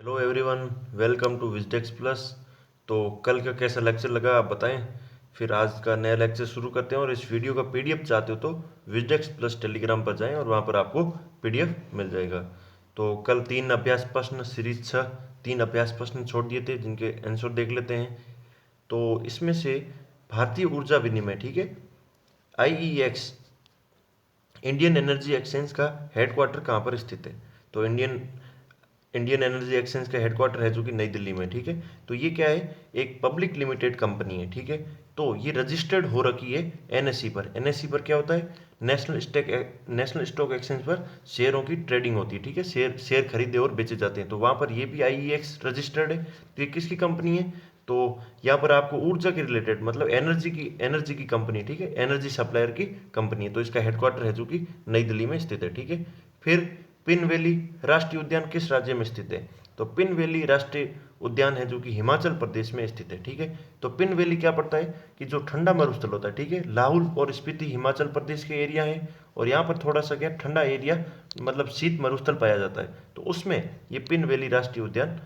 Hello everyone, welcome to Wisdex plus. तो कल का कैसा लेक्चर लगा आप बताएं। फिर आज का नया लेक्चर शुरू करते हैं। और इस वीडियो का पीडीएफ चाहते हो तो विजडेक्स प्लस टेलीग्राम पर जाएं और वहां पर आपको पीडीएफ मिल जाएगा। तो कल 3 अभ्यास प्रश्न सीरीज 6 3 अभ्यास प्रश्न छोड़ दिए थे, जिनके आंसर देख लेते हैं। तो इसमें से भारतीय ऊर्जा विनिमय, ठीक है, आईईएक्स, इंडियन एनर्जी एक्सचेंज का हेडक्वार्टर कहाँ पर स्थित है। तो इंडियन इंडियन एनर्जी एक्सचेंज का हेडक्वार्टर है जो कि नई दिल्ली में, ठीक है। तो ये क्या है, एक पब्लिक लिमिटेड कंपनी है, ठीक है। तो ये रजिस्टर्ड हो रखी है एनएसई पर। एनएसई पर क्या होता है, नेशनल स्टॉक एक्सचेंज पर शेयरों की ट्रेडिंग होती है, ठीक है। शेयर शेयर खरीदे और बेचे जाते हैं। तो वहां पर ये भी आईईएक्स रजिस्टर्ड है। तो ये किसकी कंपनी है, तो यहाँ पर आपको ऊर्जा के रिलेटेड मतलब एनर्जी की कंपनी, ठीक है, एनर्जी सप्लायर की कंपनी है। तो इसका हेडक्वार्टर है जो कि नई दिल्ली में स्थित है, ठीक है। फिर पिन वैली राष्ट्रीय उद्यान किस राज्य में स्थित है। तो पिन वैली राष्ट्रीय उद्यान है जो कि हिमाचल प्रदेश में स्थित है, ठीक है। तो पिन वैली क्या पड़ता है कि जो ठंडा मरुस्थल होता है, ठीक है, लाहौल और स्पीति हिमाचल प्रदेश के एरिया है। और यहाँ पर थोड़ा सा क्या ठंडा एरिया मतलब शीत मरुस्थल पाया जाता है। तो उसमें ये पिन वैली राष्ट्रीय उद्यान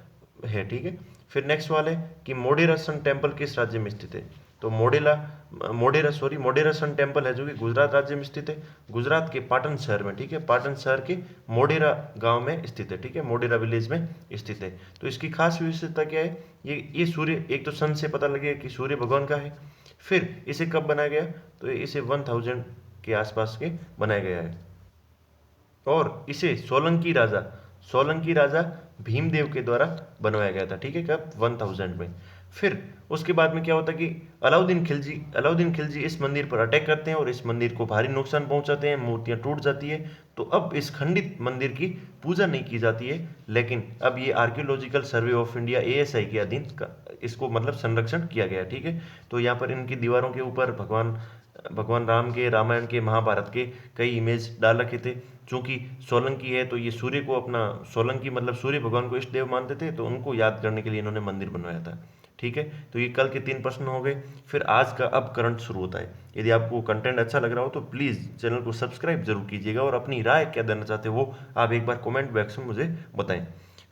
है, ठीक है। फिर नेक्स्ट वाला है कि मोढेरा सन टेम्पल किस राज्य में स्थित है। तो मोढेरा सन टेम्पल है जो कि गुजरात राज्य में स्थित है। गुजरात के पाटन शहर में, ठीक है, पाटन शहर के मोढेरा गांव में स्थित है, ठीक है, मोढेरा विलेज में स्थित है। तो इसकी खास विशेषता क्या है, ये सूर्य, एक तो सन से पता लगेगा कि सूर्य भगवान का है। फिर इसे कब बनाया गया, तो इसे 1000 के आसपास के बनाया गया है। और इसे सोलंकी राजा भीमदेव के द्वारा बनवाया गया था, ठीक है, कब 1000 में। फिर उसके बाद में क्या होता है कि अलाउद्दीन खिलजी इस मंदिर पर अटैक करते हैं और इस मंदिर को भारी नुकसान पहुंचाते हैं, मूर्तियां टूट जाती है। तो अब इस खंडित मंदिर की पूजा नहीं की जाती है, लेकिन अब ये archaeological survey of India ASI के अधीन इसको मतलब संरक्षण किया गया, ठीक है। तो यहाँ पर इनकी दीवारों के ऊपर भगवान भगवान राम के, रामायण के, महाभारत के कई इमेज डाल रखे थे। चूंकि सोलंकी है तो ये सूर्य को अपना, सोलंकी मतलब सूर्य भगवान को इष्ट देव मानते थे, तो उनको याद करने के लिए इन्होंने मंदिर बनवाया था, ठीक है। तो ये कल के 3 प्रश्न हो गए। फिर आज का अब करंट शुरू होता है। यदि आपको कंटेंट अच्छा लग रहा हो तो प्लीज़ चैनल को सब्सक्राइब जरूर कीजिएगा और अपनी राय क्या देना चाहते हो वो आप एक बार कमेंट बॉक्स में मुझे बताएं।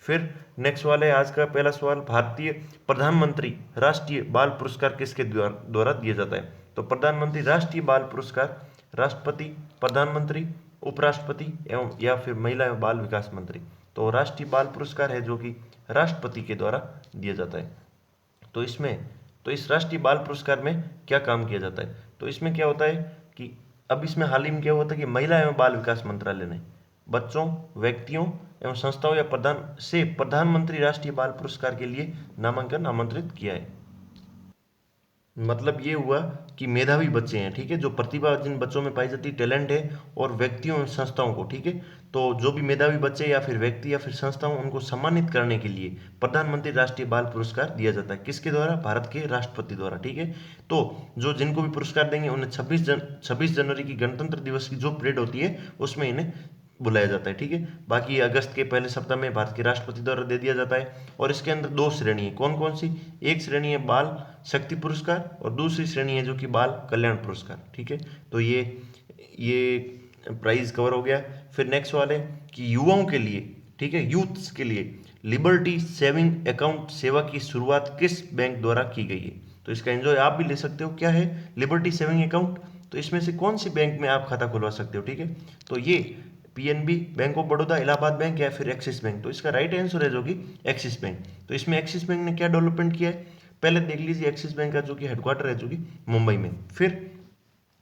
फिर नेक्स्ट वाला है आज का पहला सवाल, भारतीय प्रधानमंत्री राष्ट्रीय बाल पुरस्कार किसके द्वारा दिया जाता है। तो प्रधानमंत्री राष्ट्रीय बाल पुरस्कार राष्ट्रपति, प्रधानमंत्री, उपराष्ट्रपति एवं या फिर महिला एवं बाल विकास मंत्री। तो राष्ट्रीय बाल पुरस्कार है जो कि राष्ट्रपति के द्वारा दिया जाता है। तो इसमें तो इस राष्ट्रीय बाल पुरस्कार में क्या काम किया जाता है, तो इसमें क्या होता है कि अब इसमें हाल ही में क्या हुआ था कि महिला एवं बाल विकास मंत्रालय ने बच्चों, व्यक्तियों एवं संस्थाओं या प्रधानमंत्री राष्ट्रीय बाल पुरस्कार के लिए नामांकन आमंत्रित किया है। मतलब ये हुआ कि मेधावी बच्चे हैं, ठीक है, जो प्रतिभा जिन बच्चों में पाई जाती है, टैलेंट है, और व्यक्तियों और संस्थाओं को, ठीक है। तो जो भी मेधावी बच्चे या फिर व्यक्ति या फिर संस्थाओं, उनको सम्मानित करने के लिए प्रधानमंत्री राष्ट्रीय बाल पुरस्कार दिया जाता है। किसके द्वारा, भारत के राष्ट्रपति द्वारा, ठीक है। तो जो जिनको भी पुरस्कार देंगे उन्हें 26 जनवरी की गणतंत्र दिवस की जो परेड होती है उसमें इन्हें बुलाया जाता है, ठीक है। बाकी अगस्त के पहले सप्ताह में भारत के राष्ट्रपति द्वारा दे दिया जाता है। और इसके अंदर 2 श्रेणी है, कौन कौन सी, एक श्रेणी है बाल शक्ति पुरस्कार और दूसरी श्रेणी है जो कि बाल कल्याण पुरस्कार, ठीक है। तो ये प्राइज कवर हो गया। फिर नेक्स्ट वाले कि युवाओं के लिए, ठीक है, यूथ्स के लिए लिबर्टी सेविंग अकाउंट सेवा की शुरुआत किस बैंक द्वारा की गई है। तो इसका एंजॉय आप भी ले सकते हो, क्या है लिबर्टी सेविंग अकाउंट। तो इसमें से कौन सी बैंक में आप खाता खुलवा सकते हो, ठीक है। तो ये PNB, bank of Baroda, Allahabad bank या फिर एक्सिस बैंक। तो इसका राइट आंसर है जो कि एक्सिस बैंक। तो इसमें एक्सिस बैंक ने क्या डेवलपमेंट किया है, पहले देख लीजिए एक्सिस बैंक का जो कि हेडक्वार्टर है जो कि मुंबई में। फिर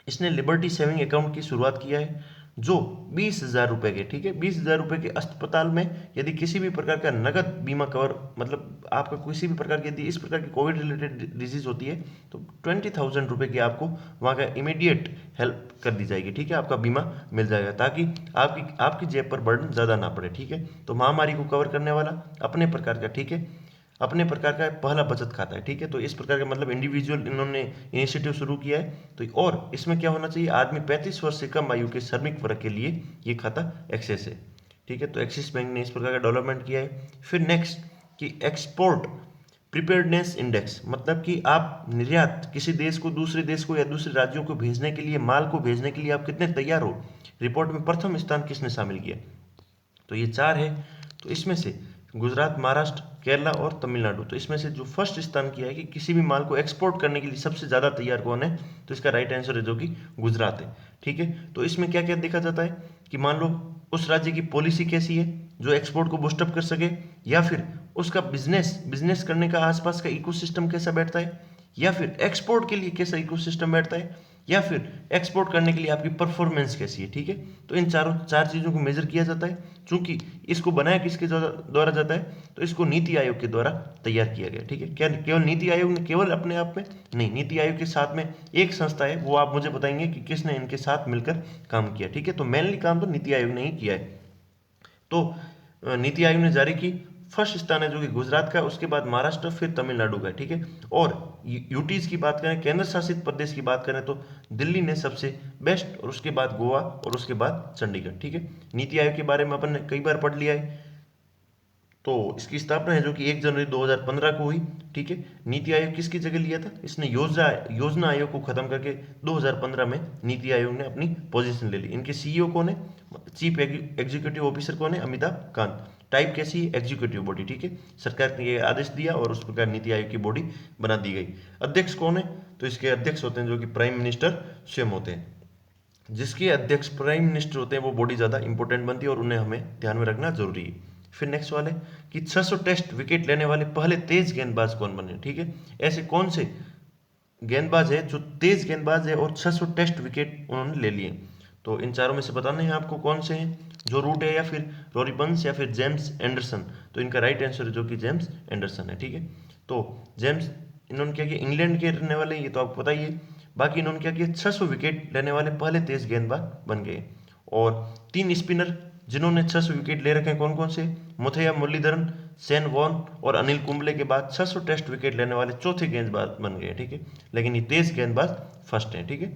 इसने लिबर्टी सेविंग अकाउंट की शुरुआत किया है जो 20,000 रुपए के, ठीक है, 20,000 रुपए के अस्पताल में यदि किसी भी प्रकार का नगद बीमा कवर मतलब आपका किसी भी प्रकार की यदि इस प्रकार की कोविड रिलेटेड डिजीज होती है तो 20,000 रुपए की आपको वहाँ का इमीडिएट हेल्प कर दी जाएगी, ठीक है, आपका बीमा मिल जाएगा ताकि आपकी आपकी जेब पर बर्डन ज़्यादा ना पड़े, ठीक है। तो महामारी को कवर करने वाला अपने प्रकार का, ठीक है, अपने प्रकार का पहला बचत खाता है, ठीक है। तो इस प्रकार का मतलब इंडिविजुअल इन्होंने इनिशिएटिव शुरू किया है। तो और इसमें क्या होना चाहिए, आदमी 35 वर्ष से कम आयु के श्रमिक वर्ग के लिए ये खाता एक्सेस है, ठीक है। तो एक्सिस बैंक ने इस प्रकार का डेवलपमेंट किया है। फिर नेक्स्ट कि एक्सपोर्ट प्रिपेयर्डनेस इंडेक्स, मतलब कि आप निर्यात किसी देश को दूसरे देश को या दूसरे राज्यों को भेजने के लिए, माल को भेजने के लिए आप कितने तैयार हो, रिपोर्ट में प्रथम स्थान किसने शामिल किया। तो ये 4 है। तो इसमें से गुजरात, महाराष्ट्र, केरला और तमिलनाडु। तो इसमें से जो फर्स्ट स्थान किया है कि किसी भी माल को एक्सपोर्ट करने के लिए सबसे ज़्यादा तैयार कौन है, तो इसका राइट आंसर है जो कि गुजरात है। ठीक है, तो इसमें क्या क्या देखा जाता है कि मान लो उस राज्य की पॉलिसी कैसी है जो एक्सपोर्ट को बूस्टअप कर सके, या फिर उसका बिजनेस बिजनेस करने का आसपास का इकोसिस्टम कैसा बैठता है, या फिर एक्सपोर्ट के लिए कैसा इकोसिस्टम बैठता है, या फिर एक्सपोर्ट करने के लिए आपकी परफॉर्मेंस कैसी है। ठीक है, तो इन चार चीज़ों को मेजर किया जाता है। चूंकि इसको बनाया किसके द्वारा जाता है, तो इसको नीति आयोग के द्वारा तैयार किया गया। ठीक है, क्या केवल नीति आयोग ने केवल अपने आप में नहीं, नीति आयोग के साथ में एक संस्था है, वो आप मुझे बताएंगे कि किसने इनके साथ मिलकर काम किया। ठीक है, तो मेनली काम तो नीति आयोग ने ही किया है। तो नीति आयोग ने जारी की, फर्स्ट स्थान है जो कि गुजरात का, उसके बाद महाराष्ट्र, फिर तमिलनाडु का। ठीक है, और यूटीज की बात करें, केंद्र शासित प्रदेश की बात करें, तो दिल्ली ने सबसे बेस्ट, और उसके बाद गोवा, और उसके बाद चंडीगढ़। ठीक है, नीति आयोग के बारे में अपन ने कई बार पढ़ लिया है। तो इसकी स्थापना है जो कि 1 जनवरी 2015 को हुई। ठीक है, नीति आयोग किसकी जगह लिया था, इसने योजना आयोग को खत्म करके 2015 में नीति आयोग ने अपनी पोजीशन ले ली। इनके सीईओ कौन है, चीफ एग्जीक्यूटिव ऑफिसर कौन है, अमिताभ कांत। टाइप कैसी है, एग्जीक्यूटिव बॉडी। ठीक है, सरकार ने ये आदेश दिया और उस प्रकार नीति आयोग की बॉडी बना दी गई। अध्यक्ष कौन है, तो इसके अध्यक्ष होते हैं जो कि प्राइम मिनिस्टर स्वयं होते हैं। जिसके अध्यक्ष प्राइम मिनिस्टर होते हैं वो बॉडी ज़्यादा इंपॉर्टेंट बनती है और उन्हें हमें ध्यान में रखना जरूरी है। फिर नेक्स्ट वाले कि 600 टेस्ट विकेट लेने वाले पहले तेज गेंदबाज कौन बने। ठीक है, ऐसे कौन से गेंदबाज है जो तेज गेंदबाज है और 600 टेस्ट विकेट उन्होंने ले लिए। तो इन चारों में से बताना है आपको कौन से हैं, जो रूट है, या फिर रोरी बंस, या फिर जेम्स एंडरसन। तो इनका राइट आंसर है जो कि जेम्स एंडरसन है। ठीक है, तो जेम्स, इन्होंने क्या किया, इंग्लैंड के रहने वाले, ये तो आपको पता ही है। बाकी इन्होंने क्या किया, 600 विकेट लेने वाले पहले तेज गेंदबाज बन गए। और 3 स्पिनर जिन्होंने 600 विकेट ले रखे हैं, कौन कौन से, मुथैया मुरलीधरन, शेन वॉर्न और अनिल कुंबले के बाद 600 टेस्ट विकेट लेने वाले चौथे गेंदबाज बन गए। ठीक है, लेकिन ये तेज गेंदबाज फर्स्ट हैं। ठीक है,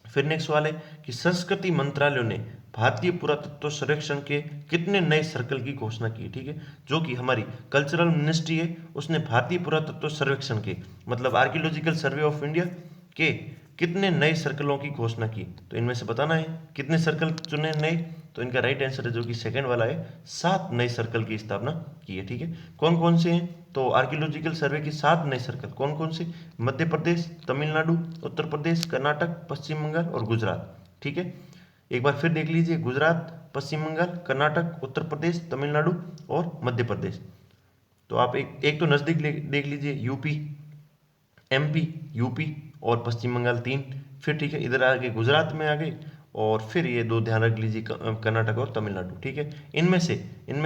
फिर नेक्स्ट सवाल है कि संस्कृति मंत्रालय ने भारतीय पुरातत्व सर्वेक्षण के कितने नए सर्कल की घोषणा की। ठीक है, जो कि हमारी कल्चरल मिनिस्ट्री है, उसने भारतीय पुरातत्व सर्वेक्षण के मतलब आर्कियोलॉजिकल सर्वे ऑफ इंडिया के कितने नए सर्कलों की घोषणा की। तो इनमें से बताना है कितने सर्कल चुने नए। तो इनका राइट आंसर है जो कि सेकंड वाला है, 7 नए सर्कल की स्थापना की है। ठीक है, कौन कौन से हैं, तो आर्कियोलॉजिकल सर्वे के 7 नए सर्कल कौन कौन से, मध्य प्रदेश, तमिलनाडु, उत्तर प्रदेश, कर्नाटक, पश्चिम बंगाल और गुजरात। ठीक है, एक बार फिर देख लीजिए, गुजरात, पश्चिम बंगाल, कर्नाटक, उत्तर प्रदेश, तमिलनाडु और मध्य प्रदेश। तो आप एक तो नजदीक देख लीजिए, यूपी, एमपी, यूपी और पश्चिम बंगाल 3। फिर ठीक है, इधर आगे गुजरात में आ गए, और फिर ये 2 ध्यान रख लीजिए, कर्नाटक और तमिलनाडु। ठीक है, इनमें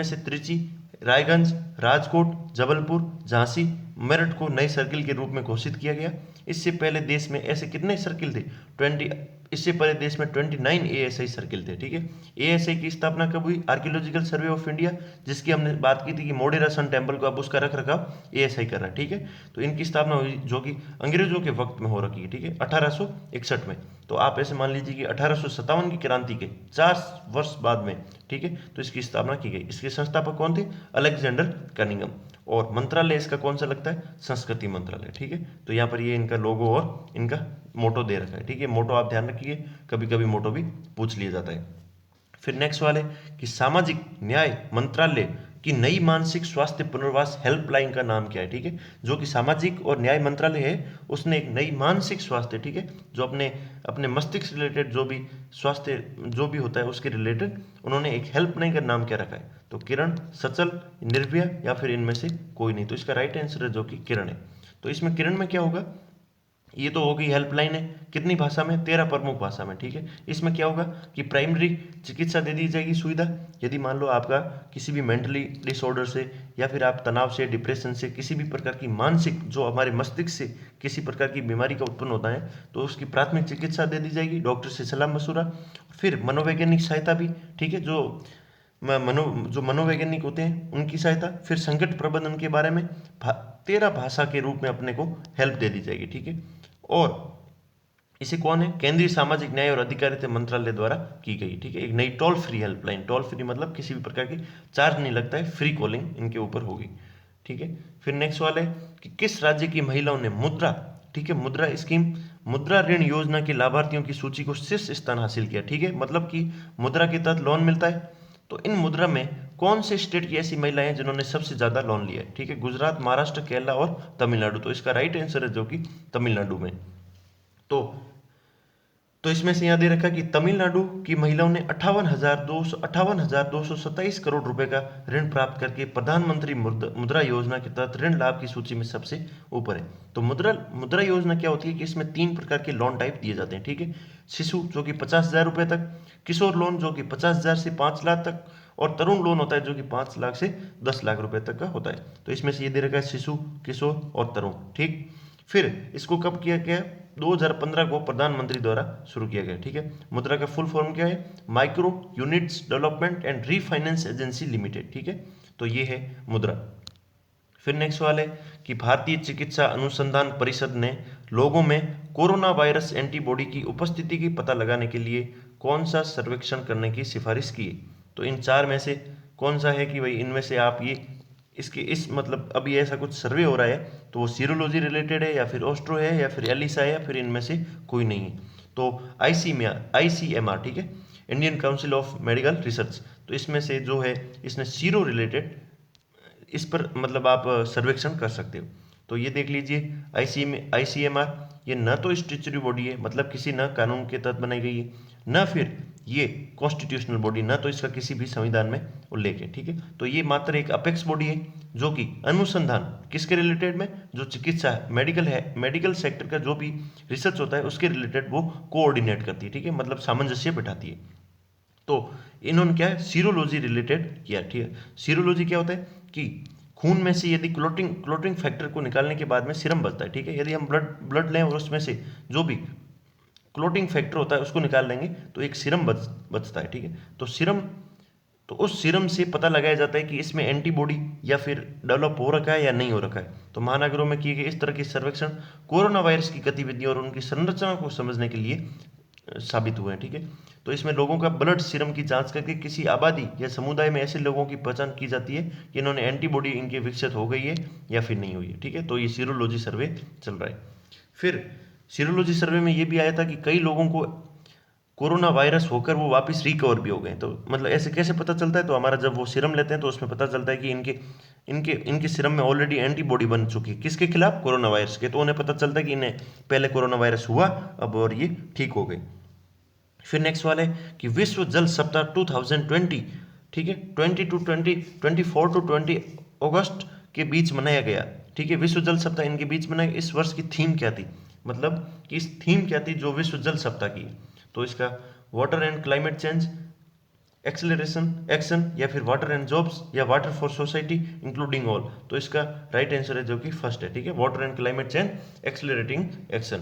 से त्रिची, रायगंज, राजकोट, जबलपुर, झांसी, मेरठ को नए सर्किल के रूप में घोषित किया गया। इससे पहले देश में ऐसे कितने सर्किल थे, 20। इससे पहले देश में 29 एएसआई सर्किल थे। ठीक है, एएसआई की स्थापना कब हुई, आर्कियोलॉजिकल सर्वे ऑफ इंडिया, जिसकी हमने बात की थी कि मोढेरा सन टेम्पल को अब उसका रख रखाव एएसआई कर रहा है। ठीक है, तो इनकी स्थापना हुई जो कि अंग्रेजों के वक्त में हो रखी है। ठीक है, 1861 में। तो आप ऐसे मान लीजिए कि 1857 की क्रांति के 4 वर्ष बाद में, ठीक है, तो इसकी स्थापना की गई। इसके संस्थापक कौन थे, अलेक्जेंडर कनिंघम। और मंत्रालय इसका कौन सा लगता है, संस्कृति मंत्रालय। ठीक है, तो यहाँ पर ये इनका लोगो और इनका मोटो दे रखा है। ठीक है, मोटो आप ध्यान रखिए, कभी कभी मोटो भी पूछ लिया जाता है। फिर नेक्स्ट वाले कि सामाजिक न्याय मंत्रालय की नई मानसिक स्वास्थ्य पुनर्वास हेल्पलाइन का नाम क्या है। ठीक है, जो कि सामाजिक और न्याय मंत्रालय है, उसने एक नई मानसिक स्वास्थ्य, ठीक है, जो अपने अपने मस्तिष्क रिलेटेड जो भी स्वास्थ्य जो भी होता है उसके रिलेटेड उन्होंने एक हेल्पलाइन का नाम क्या रखा है, तो किरण, सचल, निर्भया या फिर इनमें से कोई नहीं। तो इसका राइट आंसर है जो कि किरण है। तो इसमें किरण में क्या होगा, ये तो होगी हेल्पलाइन है, कितनी भाषा में, 13 प्रमुख भाषा में। ठीक है, इसमें क्या होगा कि प्राइमरी चिकित्सा दे दी जाएगी सुविधा, यदि मान लो आपका किसी भी मेंटली डिसऑर्डर से या फिर आप तनाव से, डिप्रेशन से, किसी भी प्रकार की मानसिक जो हमारे मस्तिष्क से किसी प्रकार की बीमारी का उत्पन्न होता है, तो उसकी प्राथमिक चिकित्सा दे दी जाएगी, डॉक्टर से सलाह मशुरा। फिर मनोवैज्ञानिक सहायता भी, ठीक है, जो मनोवैज्ञानिक होते हैं उनकी सहायता। फिर संकट प्रबंधन के बारे में 13 भाषा के रूप में अपने को हेल्प दे दी जाएगी। ठीक है, और इसे कौन है, केंद्रीय सामाजिक न्याय और अधिकारिता मंत्रालय द्वारा की गई। ठीक है, एक नई toll free helpline, toll free मतलब किसी भी प्रकार की चार्ज नहीं लगता है, फ्री कॉलिंग इनके ऊपर होगी। ठीक है, फिर नेक्स्ट सवाल है कि किस राज्य की महिलाओं ने मुद्रा, ठीक है, मुद्रा स्कीम, मुद्रा ऋण योजना के लाभार्थियों की सूची को शीर्ष स्थान हासिल किया। ठीक है, मतलब कि मुद्रा के तहत लोन मिलता है, तो इन मुद्रा में कौन से स्टेट की ऐसी महिलाएं हैं जिन्होंने सबसे ज्यादा लोन लिया है? ठीक है, गुजरात, महाराष्ट्र, केरला और तमिलनाडु। तो इसका राइट आंसर है जो कि तमिलनाडु में। तो तो इसमें से यहाँ दे रखा कि तमिलनाडु की महिलाओं ने 58,227 करोड़ रुपए का ऋण प्राप्त करके प्रधानमंत्री मुद्रा योजना के तहत ऋण लाभ की सूची में सबसे ऊपर है। तो मुद्रा मुद्रा योजना क्या होती है कि इसमें 3 प्रकार के लोन टाइप दिए जाते हैं। ठीक है, शिशु जो कि 50,000 रुपए तक, किशोर लोन जो कि 50,000 से 5 लाख तक, और तरुण लोन होता है जो कि 5 लाख से 10 लाख रुपए तक का होता है। तो इसमें से ये दे रखा है शिशु, किशोर और तरुण। ठीक, फिर इसको कब किया गया? 2015 को प्रधानमंत्री द्वारा शुरू किया गया। ठीक है, मुद्रा का फुल फॉर्म क्या है? Micro units development and refinance agency limited. ठीक है, तो ये है मुद्रा। फिर नेक्स्ट सवाल है कि भारतीय चिकित्सा अनुसंधान परिषद ने लोगों में कोरोना वायरस एंटीबॉडी की उपस्थिति की पता लगाने के लिए कौन सा सर्वेक्षण करने की सिफारिश की है? तो इन चार में से कौन सा है कि भाई इनमें से आप ये इसके इस मतलब अभी ऐसा कुछ सर्वे हो रहा है तो वो सीरोलॉजी रिलेटेड है या फिर ऑस्ट्रो है या फिर एलिसा है या फिर इनमें से कोई नहीं है? तो ICMR, ठीक है, Indian council of medical research. तो इसमें से जो है इसने सीरो रिलेटेड इस पर मतलब आप सर्वेक्षण कर सकते हो। तो ये देख लीजिए ICMR, ये न तो स्टैट्यूटरी बॉडी है, मतलब किसी न कानून के तहत बनाई गई है, न फिर ये कॉन्स्टिट्यूशनल बॉडी, ना तो इसका किसी भी संविधान में उल्लेख है। ठीक है, तो ये मात्र एक अपेक्स बॉडी है जो कि अनुसंधान किसके रिलेटेड में, जो चिकित्सा मेडिकल है, मेडिकल सेक्टर का जो भी रिसर्च होता है उसके रिलेटेड वो कोऑर्डिनेट करती है। ठीक है, मतलब सामंजस्य बिठाती है। तो इन्होंने क्या है, सीरोलॉजी रिलेटेड किया। ठीक है, सीरोलॉजी क्या होता है कि खून में से यदि क्लोटिंग फैक्टर को निकालने के बाद में सीरम बचता है। ठीक है, यदि हम ब्लड लें और उसमें से जो भी क्लोटिंग फैक्टर होता है उसको निकाल लेंगे तो एक सीरम बचता है। ठीक है, तो सीरम, तो उस सीरम से पता लगाया जाता है कि इसमें एंटीबॉडी या फिर डेवलप हो रखा है या नहीं हो रखा है। तो महानगरों में किए गए इस तरह के सर्वेक्षण कोरोना वायरस की गतिविधि और उनकी संरचना को समझने के लिए साबित हुए हैं। ठीक है, तो इसमें लोगों का ब्लड सीरम की जांच करके किसी आबादी या समुदाय में ऐसे लोगों की पहचान की जाती है कि इन्होंने एंटीबॉडी इनके विकसित हो गई है या फिर नहीं हुई है। ठीक है, तो ये सीरोलॉजी सर्वे चल रहा है। फिर सीरोलॉजी सर्वे में ये भी आया था कि कई लोगों को कोरोना वायरस होकर वो वापस रिकवर भी हो गए। तो मतलब ऐसे कैसे पता चलता है? तो हमारा जब वो सीरम लेते हैं तो उसमें पता चलता है कि इनके इनके इनके सीरम में ऑलरेडी एंटीबॉडी बन चुकी है किसके खिलाफ? कोरोना वायरस के। तो उन्हें पता चलता है कि इन्हें पहले कोरोना वायरस हुआ अब और ये ठीक हो गए। फिर नेक्स्ट सवाल है कि विश्व जल सप्ताह 2020, ठीक है, 24 टू 20 अगस्त के बीच मनाया गया। ठीक है, विश्व जल सप्ताह इनके बीच मनाया। इस वर्ष की थीम क्या थी? मतलब कि इस थीम क्या थी जो विश्व जल सप्ताह की? तो इसका water and climate change acceleration action, या फिर वाटर एंड जॉब्स, या water for society including all. तो इसका राइट आंसर है जो कि फर्स्ट है। ठीक है, water and climate change accelerating action.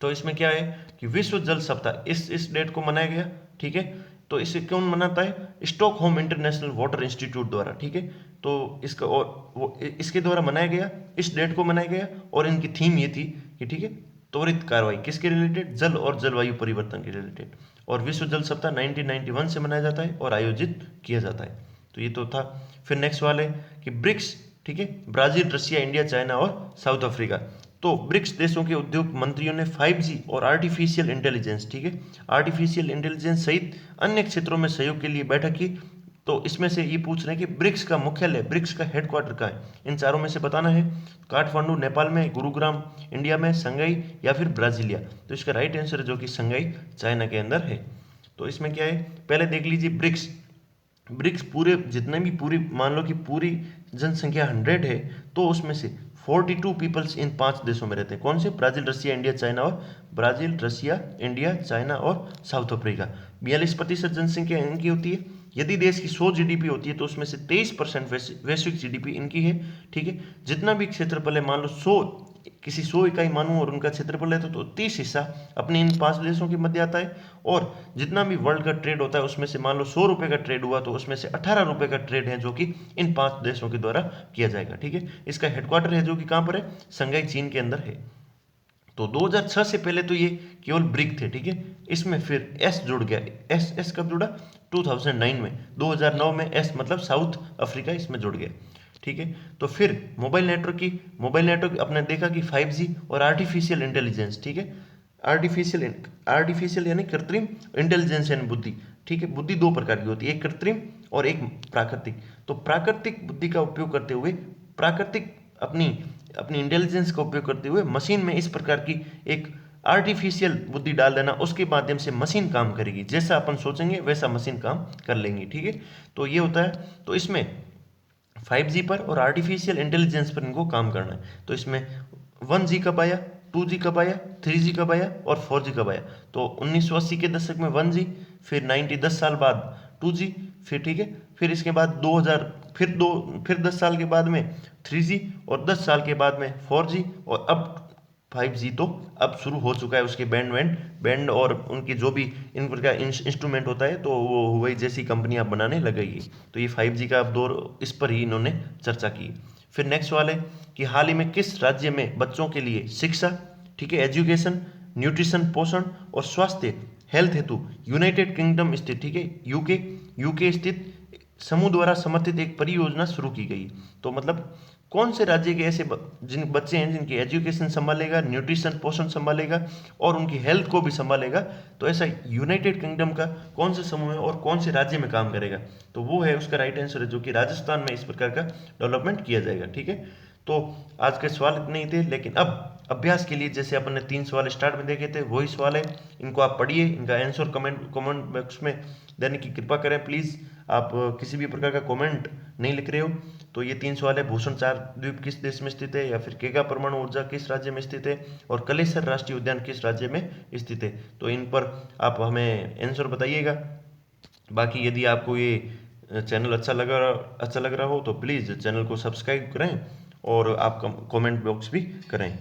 तो इसमें क्या है कि विश्व जल सप्ताह इस डेट को मनाया गया। ठीक है, तो इसे कौन मनाता है? स्टॉकहोम इंटरनेशनल वाटर इंस्टीट्यूट द्वारा। ठीक है, तो इसका और वो इसके द्वारा मनाया गया, इस डेट को मनाया गया। और इनकी थीम ये थी कि ठीक है, त्वरित कार्रवाई किसके रिलेटेड? जल और जलवायु परिवर्तन के रिलेटेड। और विश्व जल सप्ताह 1991 से मनाया जाता है और आयोजित किया जाता है। तो ये तो था। फिर नेक्स्ट सवाल है कि ब्रिक्स, ठीक है, ब्राजील, रशिया, इंडिया, चाइना और साउथ अफ्रीका। तो ब्रिक्स देशों के उद्योग मंत्रियों ने 5G और आर्टिफिशियल इंटेलिजेंस, ठीक है, आर्टिफिशियल इंटेलिजेंस सहित अन्य क्षेत्रों में सहयोग के लिए बैठक की। तो इसमें से ये पूछ रहे हैं कि ब्रिक्स का मुख्यालय, ब्रिक्स का हेडक्वार्टर कहाँ है? इन चारों में से बताना है। काठमांडू नेपाल में, गुरुग्राम इंडिया में, संघाई या फिर ब्राजीलिया। तो इसका राइट आंसर है जो कि संघाई चाइना के अंदर है। तो इसमें क्या है, पहले देख लीजिए ब्रिक्स। ब्रिक्स पूरे जितने भी पूरी मान लो कि पूरी जनसंख्या 100 है तो उसमें से 42 पीपल्स इन 5 देशों में रहते हैं। कौन से? ब्राजील, रशिया, इंडिया, चाइना और ब्राजील, रशिया, इंडिया, चाइना और साउथ अफ्रीका। 42% जनसंख्या इनकी होती है। यदि देश की 100 जीडीपी होती है तो उसमें से 23% वैश्विक जीडीपी इनकी है। ठीक है, जितना भी क्षेत्रफल है, मान लो 100 किसी 100 इकाई मानूं और उनका क्षेत्रफल है तो 30 हिस्सा अपने इन 5 देशों के मध्य आता है। और जितना भी वर्ल्ड का ट्रेड होता है उसमें से मान लो 100 रुपए का ट्रेड हुआ तो उसमें से 18 रुपए का ट्रेड है जो कि इन 5 देशों के द्वारा किया जाएगा। ठीक है, इसका हेडक्वार्टर है जो कि कहाँ पर है? संघाई चीन के अंदर है। तो 2006 से पहले तो ये केवल ब्रिक थे। ठीक है, इसमें फिर एस जुड़ गया। एस कब जुड़ा? 2009 में। 2009 में एस मतलब साउथ अफ्रीका इसमें जुड़ गया। ठीक है, तो फिर मोबाइल नेटवर्क अपने देखा कि 5G और आर्टिफिशियल इंटेलिजेंस। ठीक है, आर्टिफिशियल यानी कृत्रिम, इंटेलिजेंस यानी बुद्धि। ठीक है, बुद्धि दो प्रकार की होती है, एक कृत्रिम और एक प्राकृतिक। तो प्राकृतिक बुद्धि का उपयोग करते हुए, प्राकृतिक अपनी अपनी इंटेलिजेंस का उपयोग करते हुए मशीन में इस प्रकार की एक आर्टिफिशियल बुद्धि डाल देना, उसके माध्यम से मशीन काम करेगी, जैसा अपन सोचेंगे वैसा मशीन काम कर लेंगी, ठीक है। तो ये होता है। तो इसमें 5G पर और आर्टिफिशियल इंटेलिजेंस पर इनको काम करना है। तो इसमें 1G कब आया, 2G कब आया, 3G कब आया और 4G कब आया। तो 1980 के दशक में 1G, फिर 10 साल बाद 2G, फिर ठीक है, फिर इसके बाद 2000, फिर 10 साल के बाद में 3G, और 10 साल के बाद में 4G, और अब 5G तो अब शुरू हो चुका है। उसके बैंड और उनकी जो भी इन प्रकार इंस्ट्रूमेंट होता है, तो वो हुई जैसी कंपनियां बनाने लगेगी। तो ये 5G का अब दौर, इस पर ही इन्होंने चर्चा की। फिर नेक्स्ट सवाल है कि हाल ही में किस राज्य में बच्चों के लिए शिक्षा, ठीक है, एजुकेशन, न्यूट्रिशन, पोषण और स्वास्थ्य, हेल्थ हेतु यूनाइटेड किंगडम स्थित, ठीक है, यूके स्थित समूह द्वारा समर्थित एक परियोजना शुरू की गई। तो मतलब कौन से राज्य के ऐसे जिन बच्चे हैं जिनकी एजुकेशन संभालेगा, न्यूट्रिशन पोषण संभालेगा और उनकी हेल्थ को भी संभालेगा, तो ऐसा यूनाइटेड किंगडम का कौन से समूह है और कौन से राज्य में काम करेगा। तो वो है उसका राइट आंसर है, जो कि राजस्थान में इस प्रकार का डेवलपमेंट किया जाएगा, ठीक है। तो आज के सवाल इतने ही थे, लेकिन अब अभ्यास के लिए जैसे अपन ने 3 सवाल स्टार्ट में देखे थे, वही सवाल है, इनको आप पढ़िए, इनका आंसर कमेंट बॉक्स में देने की कृपा करें प्लीज़। आप किसी भी प्रकार का कमेंट नहीं लिख रहे हो। तो ये 3 सवाल है, भूषण 4 द्वीप किस देश में स्थित है, या फिर केगा परमाणु ऊर्जा किस राज्य में स्थित है, और कलेसर राष्ट्रीय उद्यान किस राज्य में स्थित है। तो इन पर आप हमें आंसर बताइएगा। बाकी यदि आपको ये चैनल अच्छा लग रहा हो तो प्लीज़ चैनल को सब्सक्राइब करें और आप कमेंट बॉक्स भी करें।